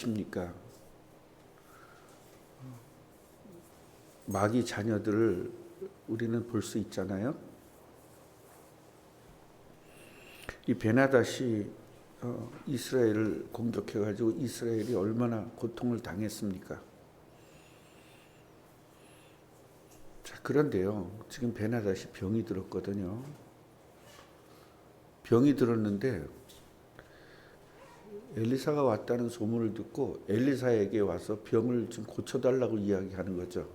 십니까? 마귀 자녀들을 우리는 볼 수 있잖아요. 이 베나닷이 이스라엘을 공격해가지고 이스라엘이 얼마나 고통을 당했습니까? 자, 그런데요, 지금 베나닷이 병이 들었거든요. 병이 들었는데 엘리사가 왔다는 소문을 듣고 엘리사에게 와서 병을 좀 고쳐달라고 이야기하는 거죠.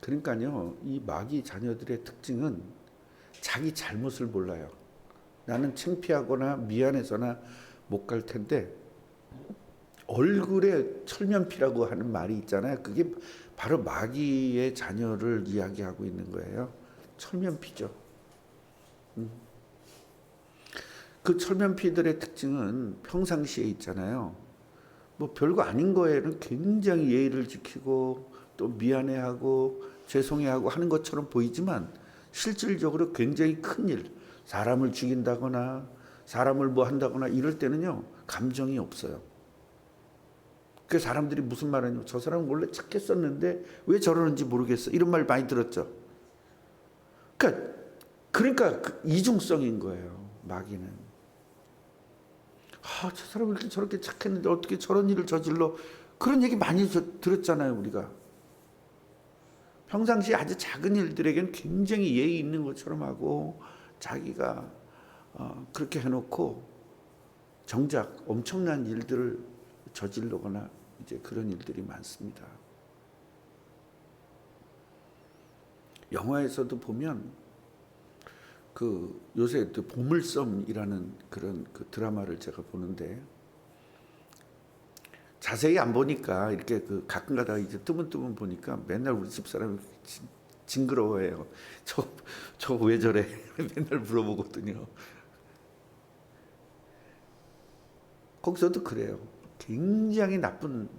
그러니까요, 이 마귀 자녀들의 특징은 자기 잘못을 몰라요. 나는 창피하거나 미안해서나 못 갈 텐데 얼굴에 철면피라고 하는 말이 있잖아요. 그게 바로 마귀의 자녀를 이야기하고 있는 거예요. 철면피죠. 그 철면피들의 특징은 평상시에 있잖아요. 뭐 별거 아닌 거에는 굉장히 예의를 지키고 또 미안해하고 죄송해하고 하는 것처럼 보이지만 실질적으로 굉장히 큰 일, 사람을 죽인다거나 사람을 뭐 한다거나 이럴 때는요, 감정이 없어요. 그 사람들이 무슨 말하냐면 저 사람은 원래 착했었는데 왜 저러는지 모르겠어, 이런 말 많이 들었죠. 그러니까 그 이중성인 거예요, 마귀는. 저 사람은 이렇게 저렇게 착했는데 어떻게 저런 일을 저질러, 그런 얘기 많이 들었잖아요, 우리가. 평상시 아주 작은 일들에겐 굉장히 예의 있는 것처럼 하고 자기가 그렇게 해놓고 정작 엄청난 일들을 저지르거나 이제 그런 일들이 많습니다. 영화에서도 보면 그 요새 또 보물섬이라는 그런 그 드라마를 제가 보는데 자세히 안 보니까 이렇게 그 가끔 가다가 이제 뜨문뜨문 보니까 맨날 우리 집 사람이 징그러워해요. 저 왜 저래? 맨날 물어보거든요. 거기서도 그래요. 굉장히 나쁜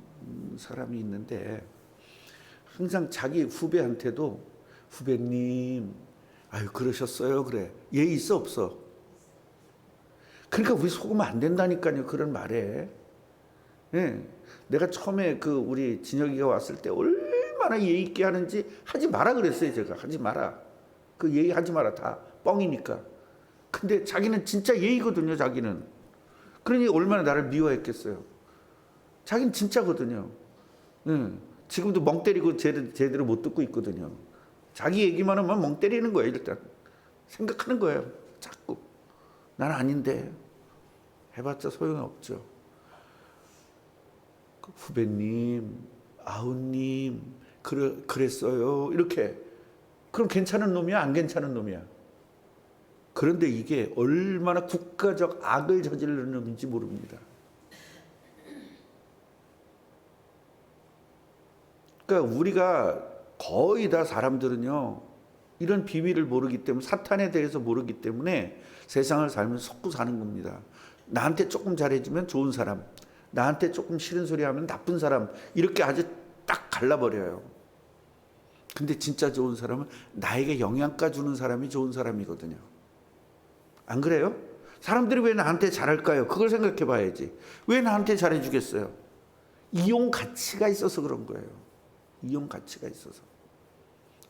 사람이 있는데 항상 자기 후배한테도 후배님, 아유 그러셨어요? 그래. 예의 있어 없어? 그러니까 우리 속으면 안 된다니까요, 그런 말에. 예. 내가 처음에 그 우리 진혁이가 왔을 때 얼마나 예의 있게 하는지 하지 마라 그랬어요. 제가 하지 마라. 그 예의 하지 마라. 다 뻥이니까. 근데 자기는 진짜 예의거든요. 자기는. 그러니 얼마나 나를 미워했겠어요. 자기는 진짜거든요. 예. 지금도 멍 때리고 제대로 못 듣고 있거든요. 자기 얘기만 하면 멍 때리는 거예요. 일단 생각하는 거예요. 자꾸 난 아닌데 해봤자 소용이 없죠. 후배님, 아우님, 그랬어요. 이렇게. 그럼 괜찮은 놈이야? 안 괜찮은 놈이야? 그런데 이게 얼마나 국가적 악을 저지르는 놈인지 모릅니다. 그러니까 우리가 거의 다 사람들은요, 이런 비밀을 모르기 때문에, 사탄에 대해서 모르기 때문에 세상을 살면서 속고 사는 겁니다. 나한테 조금 잘해주면 좋은 사람, 나한테 조금 싫은 소리 하면 나쁜 사람, 이렇게 아주 딱 갈라버려요. 근데 진짜 좋은 사람은 나에게 영양가 주는 사람이 좋은 사람이거든요. 안 그래요? 사람들이 왜 나한테 잘할까요? 그걸 생각해 봐야지. 왜 나한테 잘해주겠어요? 이용 가치가 있어서 그런 거예요. 이용 가치가 있어서.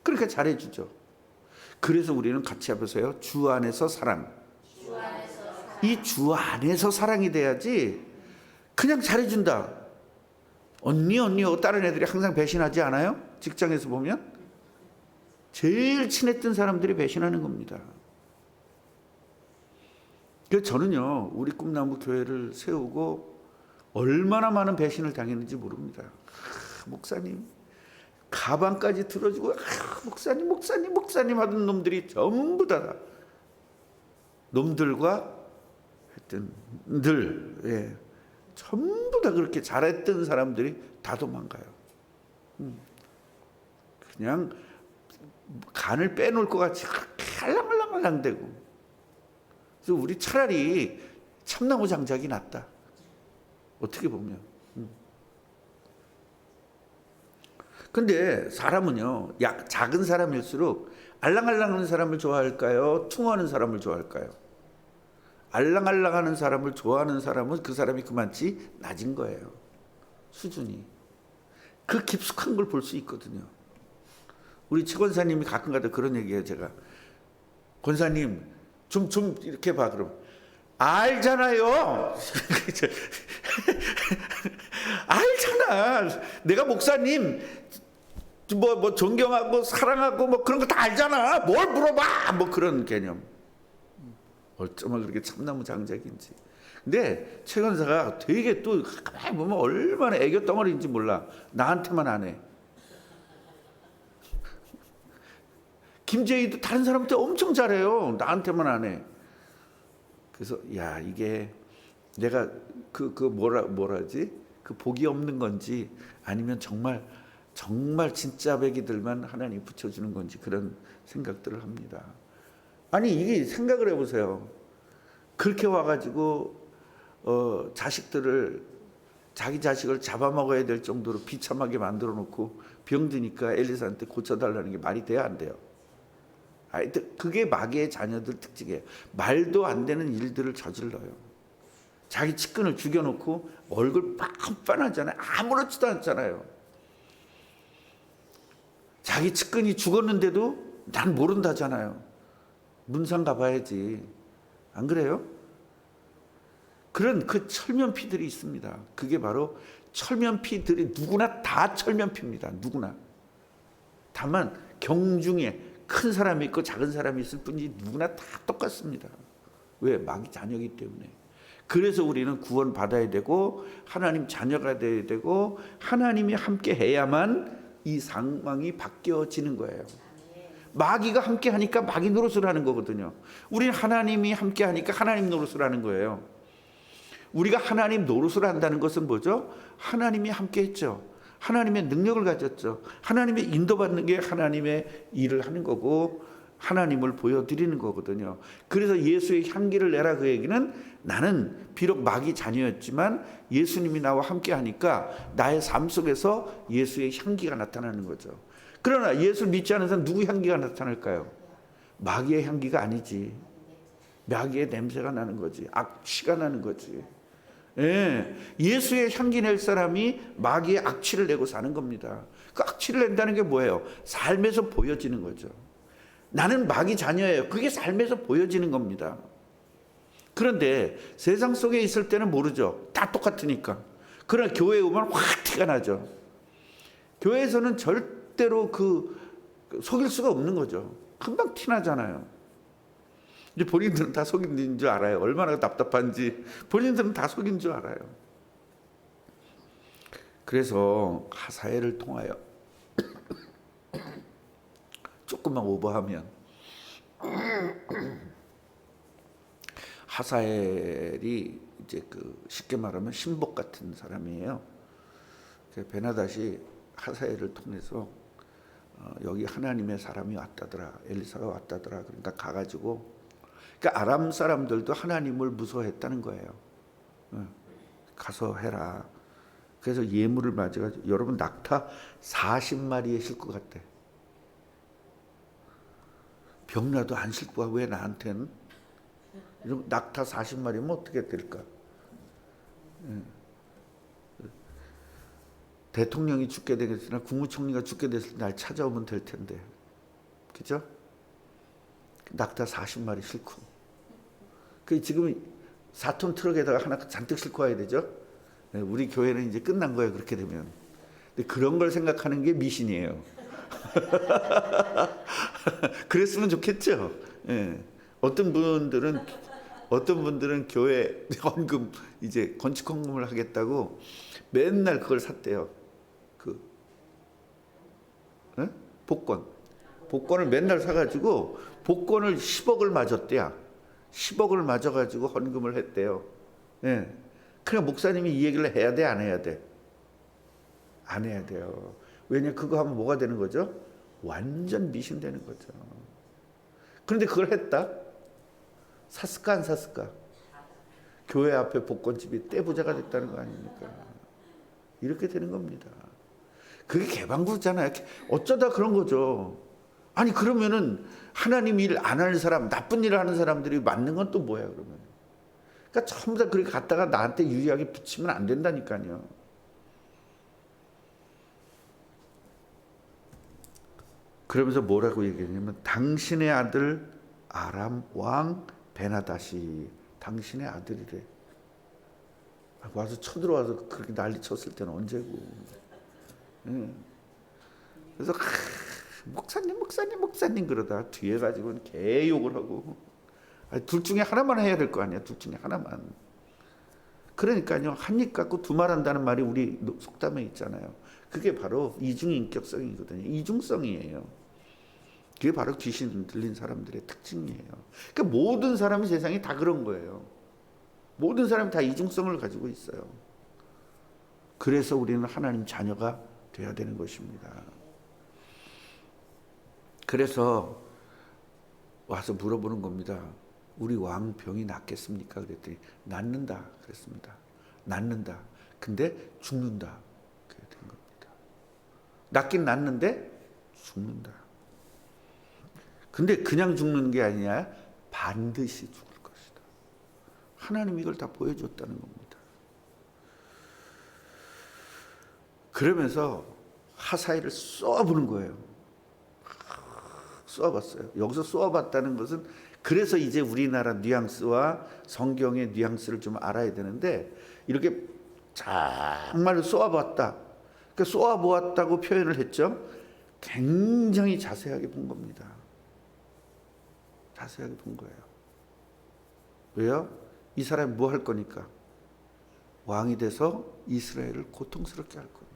그러니까 잘해주죠. 그래서 우리는 같이 해보세요. 주 안에서 사랑. 이 주 안에서 사랑이 돼야지 그냥 잘해준다. 언니 하고 다른 애들이 항상 배신하지 않아요? 직장에서 보면 제일 친했던 사람들이 배신하는 겁니다. 그래서 저는요, 우리 꿈나무 교회를 세우고 얼마나 많은 배신을 당했는지 모릅니다. 목사님 가방까지 들어주고 목사님 하던 놈들이 전부 다 놈들과 하여튼 예. 전부 다 그렇게 잘했던 사람들이 다 도망가요. 그냥 간을 빼놓을 것 같이 할랑할랑대고. 그래서 우리 차라리 참나무 장작이 낫다. 어떻게 보면. 근데 사람은요, 작은 사람일수록 알랑알랑하는 사람을 좋아할까요? 퉁하는 사람을 좋아할까요? 알랑알랑하는 사람을 좋아하는 사람은 그 사람이 그만치 낮은 거예요. 수준이. 그 깊숙한 걸 볼 수 있거든요. 우리 최 권사님이 가끔가다 그런 얘기해요. 제가 권사님 좀 이렇게 봐. 그럼 알잖아요. 알잖아. 내가 목사님 뭐 존경하고 사랑하고 뭐 그런 거 다 알잖아. 뭘 물어봐. 뭐 그런 개념. 어쩌면 그렇게 참나무 장작인지. 근데 최 권사가 되게 또 가만히 보면 얼마나 애교 덩어리인지 몰라. 나한테만 안 해. 김재희도 다른 사람한테 엄청 잘해요. 나한테만 안 해. 그래서 야, 이게 내가 뭐라지? 그 복이 없는 건지 아니면 정말 진짜 백이들만 하나님 붙여주는 건지 그런 생각들을 합니다. 아니 이게 생각을 해보세요. 그렇게 와가지고 자기 자식을 잡아먹어야 될 정도로 비참하게 만들어 놓고 병드니까 엘리사한테 고쳐달라는 게 말이 돼야 안 돼요? 그게 마귀의 자녀들 특징이에요. 말도 안 되는 일들을 저질러요. 자기 측근을 죽여놓고 얼굴 빤빤하잖아요. 아무렇지도 않잖아요. 자기 측근이 죽었는데도 난 모른다잖아요. 문상 가봐야지. 안 그래요? 그런 그 철면피들이 있습니다. 그게 바로 철면피들이 누구나 다 철면피입니다. 누구나. 다만 경중에 큰 사람이 있고 작은 사람이 있을 뿐이지 누구나 다 똑같습니다. 왜? 마귀 자녀이기 때문에. 그래서 우리는 구원 받아야 되고 하나님 자녀가 돼야 되고 하나님이 함께 해야만 이 상황이 바뀌어지는 거예요. 마귀가 함께 하니까 마귀 노릇을 하는 거거든요. 우리는 하나님이 함께 하니까 하나님 노릇을 하는 거예요. 우리가 하나님 노릇을 한다는 것은 뭐죠? 하나님이 함께 했죠. 하나님의 능력을 가졌죠. 하나님의 인도받는 게 하나님의 일을 하는 거고 하나님을 보여드리는 거거든요. 그래서 예수의 향기를 내라 그 얘기는 나는 비록 마귀 자녀였지만 예수님이 나와 함께 하니까 나의 삶 속에서 예수의 향기가 나타나는 거죠. 그러나 예수를 믿지 않는 사람 누구 향기가 나타날까요? 마귀의 향기가 아니지. 마귀의 냄새가 나는 거지. 악취가 나는 거지. 예, 예수의 향기 낼 사람이 마귀의 악취를 내고 사는 겁니다. 그 악취를 낸다는 게 뭐예요? 삶에서 보여지는 거죠. 나는 마귀 자녀예요. 그게 삶에서 보여지는 겁니다. 그런데 세상 속에 있을 때는 모르죠. 다 똑같으니까. 그러나 교회에 오면 확 티가 나죠. 교회에서는 절대로 속일 수가 없는 거죠. 금방 티나잖아요. 이제 본인들은 다 속인 줄 알아요. 얼마나 답답한지 본인들은 다 속인 줄 알아요. 그래서 하사엘을 통하여 조금만 오버하면 하사엘이 이제 쉽게 말하면 신복 같은 사람이에요. 베나닷이 하사엘을 통해서 여기 하나님의 사람이 왔다더라, 엘리사가 왔다더라. 그러니까 가가지고 그러니까 아람 사람들도 하나님을 무서워했다는 거예요. 가서 해라. 그래서 예물을 맞아가지고 여러분 낙타 40마리에 싣고 갔대. 병나도 안 싣고 가. 왜 나한테는? 낙타 40마리면 어떻게 될까? 대통령이 죽게 되겠으나 국무총리가 죽게 됐을 때 날 찾아오면 될 텐데. 그죠? 낙타 40마리 싣고. 지금 4톤 트럭에다가 하나 잔뜩 싣고 와야 되죠? 우리 교회는 이제 끝난 거예요, 그렇게 되면. 근데 그런 걸 생각하는 게 미신이에요. 그랬으면 좋겠죠? 예. 어떤 분들은 교회 헌금, 이제 건축 헌금을 하겠다고 맨날 그걸 샀대요. 복권을 맨날 사가지고 복권을 10억을 맞았대요. 10억을 맞아가지고 헌금을 했대요. 예. 그냥 목사님이 이 얘기를 해야 돼, 안 해야 돼? 안 해야 돼요. 왜냐, 그거 하면 뭐가 되는 거죠? 완전 미신되는 거죠. 그런데 그걸 했다? 샀을까, 안 샀을까? 교회 앞에 복권집이 떼부자가 됐다는 거 아닙니까? 이렇게 되는 겁니다. 그게 개방구잖아요. 어쩌다 그런 거죠. 아니 그러면은 하나님 일 안 하는 사람, 나쁜 일을 하는 사람들이 맞는 건 또 뭐야 그러면? 그러니까 전부 다 그렇게 갖다가 나한테 유리하게 붙이면 안 된다니까요. 그러면서 뭐라고 얘기했냐면 당신의 아들 아람 왕 베나다시 당신의 아들이래. 와서 쳐들어와서 그렇게 난리 쳤을 때는 언제고. 예. 그래서 목사님 그러다 뒤에 가지고는 개욕을 하고. 둘 중에 하나만 해야 될 거 아니야. 둘 중에 하나만. 그러니까요. 한 입 갖고 두 말 한다는 말이 우리 속담에 있잖아요. 그게 바로 이중인격성이거든요. 이중성이에요. 그게 바로 귀신 들린 사람들의 특징이에요. 그러니까 모든 사람이 세상에 다 그런 거예요. 모든 사람이 다 이중성을 가지고 있어요. 그래서 우리는 하나님 자녀가 돼야 되는 것입니다. 그래서 와서 물어보는 겁니다. 우리 왕 병이 낫겠습니까? 그랬더니 낫는다 그랬습니다. 낫는다. 근데 죽는다. 그게 된 겁니다. 낫긴 낫는데 죽는다. 근데 그냥 죽는 게 아니라 반드시 죽을 것이다. 하나님이 이걸 다 보여줬다는 겁니다. 그러면서 하사엘을 쏘아부는 거예요. 쏘아봤어요. 여기서 쏘아봤다는 것은 그래서 이제 우리나라 뉘앙스와 성경의 뉘앙스를 좀 알아야 되는데 이렇게 정말로 쏘아봤다. 그러니까 쏘아보았다고 표현을 했죠. 굉장히 자세하게 본 겁니다. 자세하게 본 거예요. 왜요? 이 사람이 뭐 할 거니까? 왕이 돼서 이스라엘을 고통스럽게 할 거니까.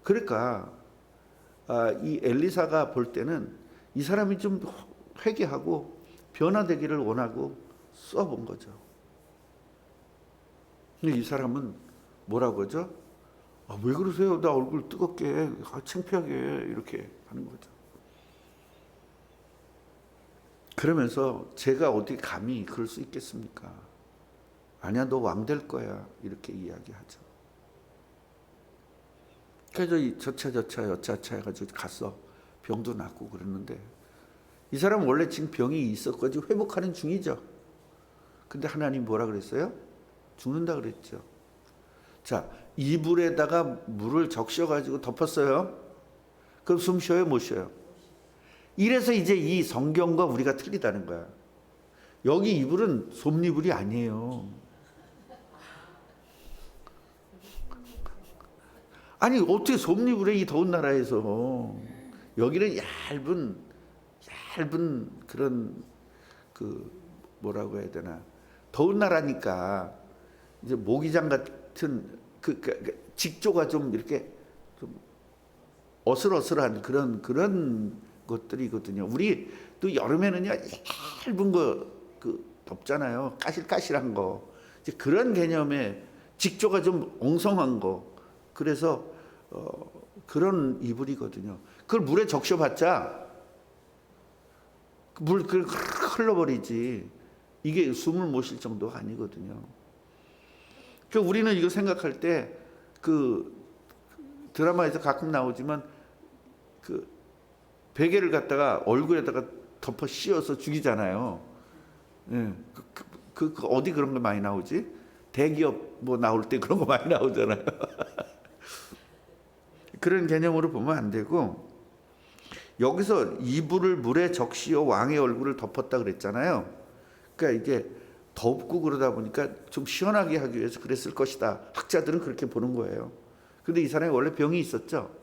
그러니까 이 엘리사가 볼 때는 이 사람이 좀 회개하고 변화되기를 원하고 써본 거죠. 근데 이 사람은 뭐라고 하죠? 왜 그러세요? 나 얼굴 뜨겁게, 창피하게 이렇게 하는 거죠. 그러면서 제가 어디 감히 그럴 수 있겠습니까? 아니야, 너 왕 될 거야. 이렇게 이야기하죠. 그래서 여차차 해가지고 갔어. 병도 낫고 그랬는데 이 사람은 원래 지금 병이 있었거든요. 회복하는 중이죠. 근데 하나님 뭐라 그랬어요? 죽는다 그랬죠. 자, 이불에다가 물을 적셔가지고 덮었어요. 그럼 숨 쉬어요? 못 쉬어요? 이래서 이제 이 성경과 우리가 틀리다는 거야. 여기 이불은 솜이불이 아니에요. 아니 어떻게 솜이불에 이 더운 나라에서 여기는 얇은 그런 뭐라고 해야 되나 더운 나라니까 이제 모기장 같은 직조가 좀 이렇게 좀 어슬어슬한 그런 것들이거든요. 우리 또 여름에는요 얇은 거 덥잖아요. 까실까실한 거 이제 그런 개념의 직조가 좀 엉성한 거. 그래서 그런 이불이거든요. 그걸 물에 적셔봤자 물 흘러버리지. 이게 숨을 못 쉴 정도가 아니거든요. 그러니까 우리는 이거 생각할 때 드라마에서 가끔 나오지만 베개를 갖다가 얼굴에다가 덮어 씌워서 죽이잖아요. 예. 어디 그런 거 많이 나오지? 대기업 뭐 나올 때 그런 거 많이 나오잖아요. 그런 개념으로 보면 안 되고 여기서 이불을 물에 적시어 왕의 얼굴을 덮었다 그랬잖아요. 그러니까 이게 덥고 그러다 보니까 좀 시원하게 하기 위해서 그랬을 것이다. 학자들은 그렇게 보는 거예요. 근데 이 사람이 원래 병이 있었죠.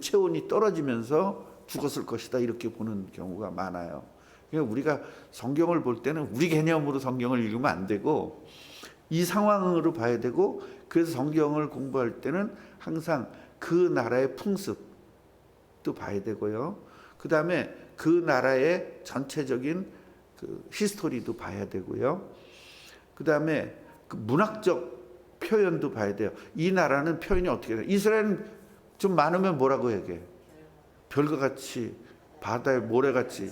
체온이 떨어지면서 죽었을 것이다. 이렇게 보는 경우가 많아요. 그러니까 우리가 성경을 볼 때는 우리 개념으로 성경을 읽으면 안 되고 이 상황으로 봐야 되고 그래서 성경을 공부할 때는 항상 그 나라의 풍습도 봐야 되고요. 그 다음에 그 나라의 전체적인 히스토리도 봐야 되고요. 그 다음에 문학적 표현도 봐야 돼요. 이 나라는 표현이 어떻게 돼요? 이스라엘은 좀 많으면 뭐라고 얘기해? 별과 같이 바다의 모래같이.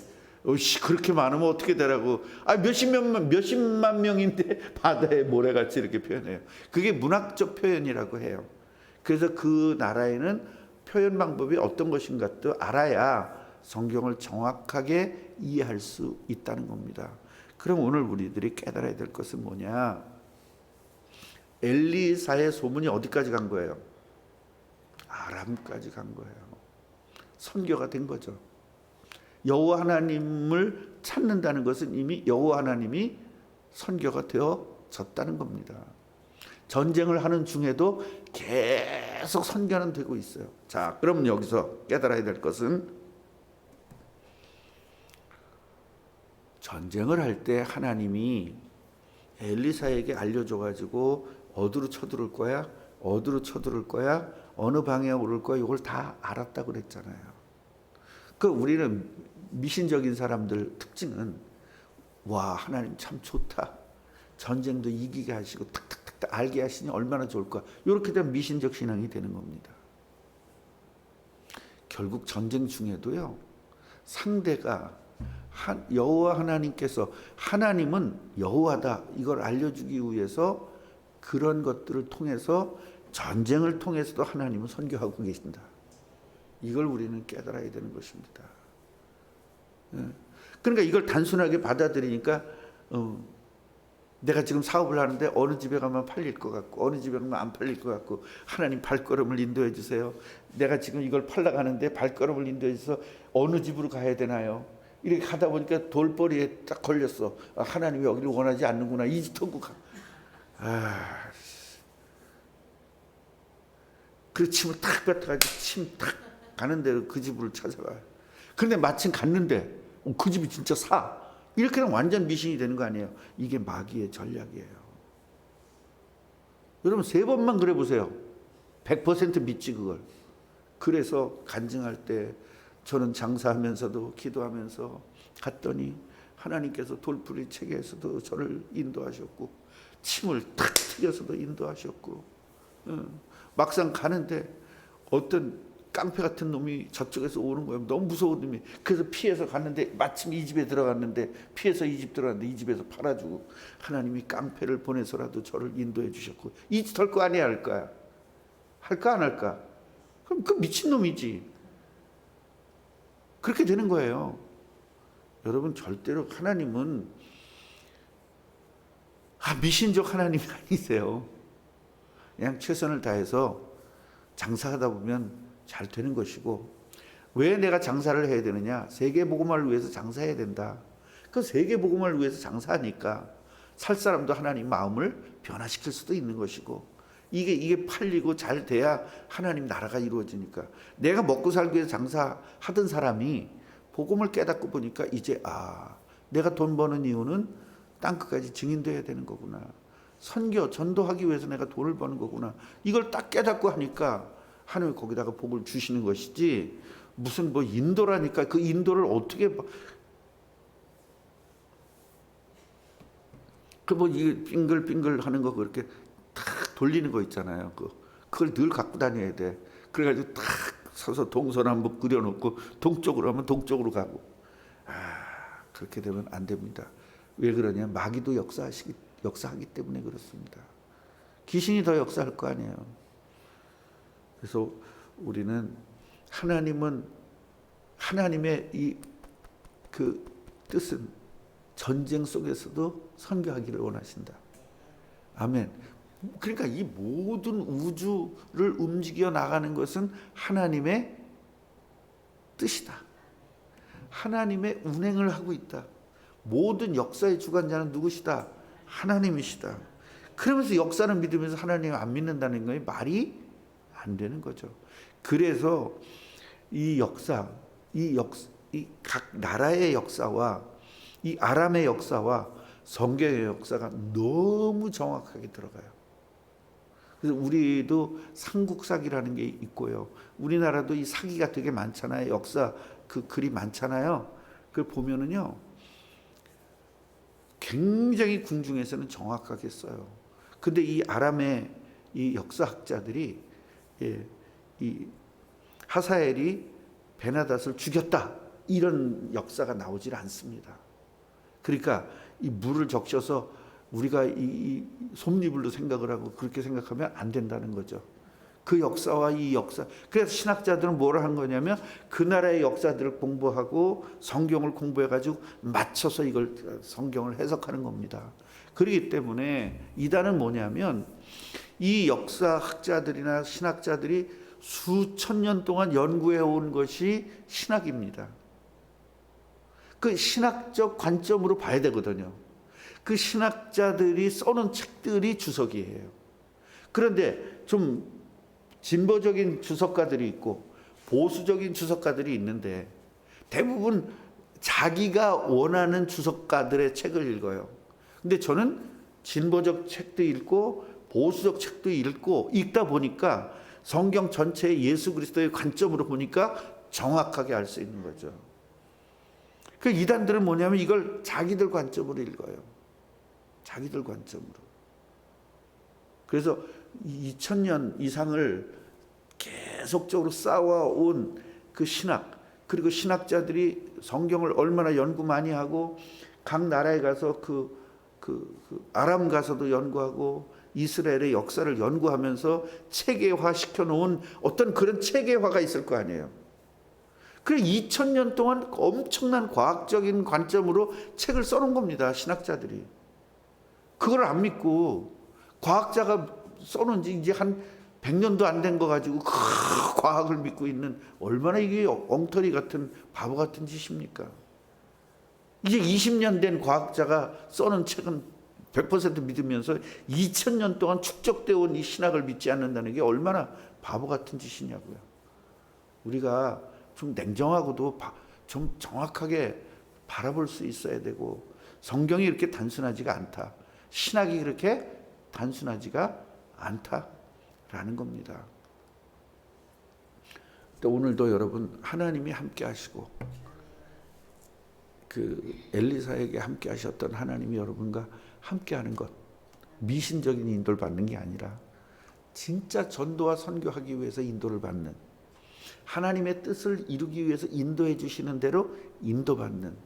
그렇게 많으면 어떻게 되라고? 몇십만 명인데 바다의 모래같이 이렇게 표현해요. 그게 문학적 표현이라고 해요. 그래서 그 나라에는 표현 방법이 어떤 것인가도 알아야 성경을 정확하게 이해할 수 있다는 겁니다. 그럼 오늘 우리들이 깨달아야 될 것은 뭐냐? 엘리사의 소문이 어디까지 간 거예요? 아람까지 간 거예요. 선교가 된 거죠. 여호와 하나님을 찾는다는 것은 이미 여호와 하나님이 선교가 되어졌다는 겁니다. 전쟁을 하는 중에도 계속 선교는 되고 있어요. 자, 그럼 여기서 깨달아야 될 것은 전쟁을 할 때 하나님이 엘리사에게 알려줘가지고 어디로 쳐들을 거야? 어디로 쳐들을 거야? 어느 방향으로 올 거야? 이걸 다 알았다고 그랬잖아요. 그 우리는 미신적인 사람들 특징은 와, 하나님 참 좋다. 전쟁도 이기게 하시고 탁탁탁 알게 하시니 얼마나 좋을까. 이렇게 되면 미신적 신앙이 되는 겁니다. 결국 전쟁 중에도요, 상대가 여호와 하나님께서, 하나님은 여호와다 이걸 알려주기 위해서 그런 것들을 통해서, 전쟁을 통해서도 하나님은 선교하고 계신다. 이걸 우리는 깨달아야 되는 것입니다. 그러니까 이걸 단순하게 받아들이니까 내가 지금 사업을 하는데 어느 집에 가면 팔릴 것 같고 어느 집에 가면 안 팔릴 것 같고, 하나님 발걸음을 인도해 주세요. 내가 지금 이걸 팔러 가는데 발걸음을 인도해 주셔서 어느 집으로 가야 되나요? 이렇게 가다 보니까 돌벌이에 딱 걸렸어. 아, 하나님이 여기를 원하지 않는구나. 이 집 통고 가. 그 침을 탁 뱉어가지고 침 탁 가는 대로 그 집을 찾아가요. 그런데 마침 갔는데 그 집이 진짜 사. 이렇게 하면 완전 미신이 되는 거 아니에요. 이게 마귀의 전략이에요. 여러분 3번만 그래 보세요. 100% 믿지 그걸. 그래서 간증할 때 저는 장사하면서도 기도하면서 갔더니 하나님께서 돌풀이 책에서도 저를 인도하셨고 침을 탁 튀겨서도 인도하셨고, 막상 가는데 어떤 깡패 같은 놈이 저쪽에서 오는 거예요. 너무 무서운 놈이. 그래서 피해서 갔는데 마침 이 집에 들어갔는데 피해서 이 집 들어갔는데 이 집에서 팔아주고, 하나님이 깡패를 보내서라도 저를 인도해 주셨고, 이 짓 할 거 아니야 할 거야? 할까 안 할까? 그럼 그 미친놈이지. 그렇게 되는 거예요. 여러분 절대로 하나님은 미신적 하나님이 아니세요. 그냥 최선을 다해서 장사하다 보면 잘 되는 것이고, 왜 내가 장사를 해야 되느냐? 세계복음화를 위해서 장사해야 된다. 그 세계복음화를 위해서 장사하니까 살 사람도 하나님 마음을 변화시킬 수도 있는 것이고, 이게 팔리고 잘 돼야 하나님 나라가 이루어지니까. 내가 먹고 살기 위해서 장사하던 사람이 복음을 깨닫고 보니까 이제 내가 돈 버는 이유는 땅끝까지 증인돼야 되는 거구나. 선교, 전도하기 위해서 내가 돈을 버는 거구나. 이걸 딱 깨닫고 하니까 하나님이 거기다가 복을 주시는 것이지, 무슨 뭐 인도라니까 그 인도를 어떻게 이게 빙글빙글 하는 거 그렇게 탁 돌리는 거 있잖아요. 그걸 늘 갖고 다녀야 돼. 그래가지고 탁 서서 동서남북 그려놓고 동쪽으로 하면 동쪽으로 가고. 그렇게 되면 안 됩니다. 왜 그러냐? 마귀도 역사하기 때문에 그렇습니다. 귀신이 더 역사할 거 아니에요. 그래서 우리는 하나님의 그 뜻은 전쟁 속에서도 선교하기를 원하신다. 아멘. 그러니까 이 모든 우주를 움직여 나가는 것은 하나님의 뜻이다. 하나님의 운행을 하고 있다. 모든 역사의 주관자는 누구시다? 하나님이시다. 그러면서 역사는 믿으면서 하나님을 안 믿는다는 것이 말이 안 되는 거죠. 그래서 이 각 나라의 역사와 이 아람의 역사와 성경의 역사가 너무 정확하게 들어가요. 그래서 우리도 삼국사기라는 게 있고요. 우리나라도 이 사기가 되게 많잖아요. 역사 그 글이 많잖아요. 그걸 보면은요, 굉장히 궁중에서는 정확하게 써요. 근데 이 아람의 이 역사학자들이 이 하사엘이 베나닷을 죽였다 이런 역사가 나오질 않습니다. 그러니까 이 물을 적셔서 우리가 이 솜니불로 생각을 하고 그렇게 생각하면 안 된다는 거죠. 그 역사와 이 역사. 그래서 신학자들은 뭐를 한 거냐면 그 나라의 역사들을 공부하고 성경을 공부해가지고 맞춰서 이걸 성경을 해석하는 겁니다. 그렇기 때문에 이단은 뭐냐면 이 역사학자들이나 신학자들이 수천 년 동안 연구해 온 것이 신학입니다. 그 신학적 관점으로 봐야 되거든요. 그 신학자들이 써놓은 책들이 주석이에요. 그런데 좀 진보적인 주석가들이 있고 보수적인 주석가들이 있는데 대부분 자기가 원하는 주석가들의 책을 읽어요. 근데 저는 진보적 책도 읽고 보수적 책도 읽고 읽다 보니까 성경 전체의 예수 그리스도의 관점으로 보니까 정확하게 알 수 있는 거죠. 그 이단들은 뭐냐면 이걸 자기들 관점으로 읽어요. 자기들 관점으로. 그래서 2000년 이상을 계속적으로 쌓아온 그 신학, 그리고 신학자들이 성경을 얼마나 연구 많이 하고 각 나라에 가서 아람 가서도 연구하고 이스라엘의 역사를 연구하면서 체계화 시켜놓은 어떤 그런 체계화가 있을 거 아니에요. 그래 2000년 동안 엄청난 과학적인 관점으로 책을 써놓은 겁니다. 신학자들이. 그걸 안 믿고 과학자가 써놓은 지 이제 한 100년도 안 된 거 가지고 그 과학을 믿고 있는 얼마나 이게 엉터리 같은 바보 같은 짓입니까? 이제 20년 된 과학자가 써놓은 책은 100% 믿으면서 2000년 동안 축적되어 온 이 신학을 믿지 않는다는 게 얼마나 바보 같은 짓이냐고요. 우리가 좀 냉정하고도 좀 정확하게 바라볼 수 있어야 되고 성경이 이렇게 단순하지가 않다. 신학이 그렇게 단순하지가 않다라는 겁니다. 또 오늘도 여러분 하나님이 함께 하시고 그 엘리사에게 함께 하셨던 하나님이 여러분과 함께 하는 것, 미신적인 인도를 받는 게 아니라 진짜 전도와 선교하기 위해서 인도를 받는, 하나님의 뜻을 이루기 위해서 인도해 주시는 대로 인도받는,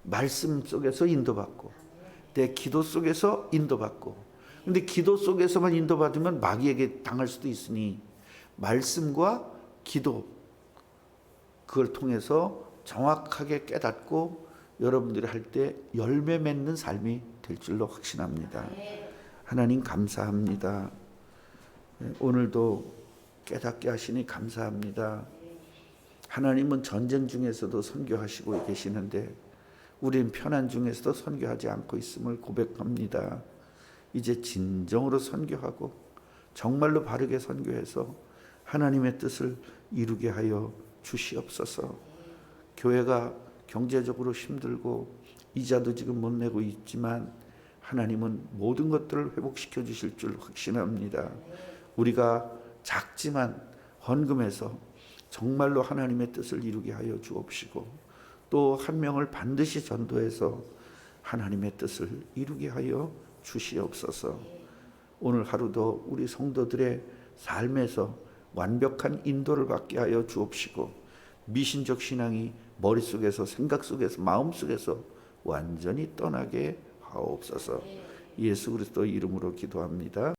말씀 속에서 인도받고 내 기도 속에서 인도받고. 근데 기도 속에서만 인도받으면 마귀에게 당할 수도 있으니 말씀과 기도, 그걸 통해서 정확하게 깨닫고 여러분들이 할 때 열매 맺는 삶이 될 줄로 확신합니다. 하나님 감사합니다. 오늘도 깨닫게 하시니 감사합니다. 하나님은 전쟁 중에서도 선교하시고 계시는데 우리는 편안 중에서도 선교하지 않고 있음을 고백합니다. 이제 진정으로 선교하고 정말로 바르게 선교해서 하나님의 뜻을 이루게 하여 주시옵소서. 교회가 경제적으로 힘들고 이자도 지금 못 내고 있지만 하나님은 모든 것들을 회복시켜 주실 줄 확신합니다. 우리가 작지만 헌금해서 정말로 하나님의 뜻을 이루게 하여 주옵시고 또 한 명을 반드시 전도해서 하나님의 뜻을 이루게 하여 주시옵소서. 오늘 하루도 우리 성도들의 삶에서 완벽한 인도를 받게 하여 주옵시고 미신적 신앙이 머릿속에서 생각 속에서 마음속에서 완전히 떠나게 하옵소서. 예수 그리스도 이름으로 기도합니다.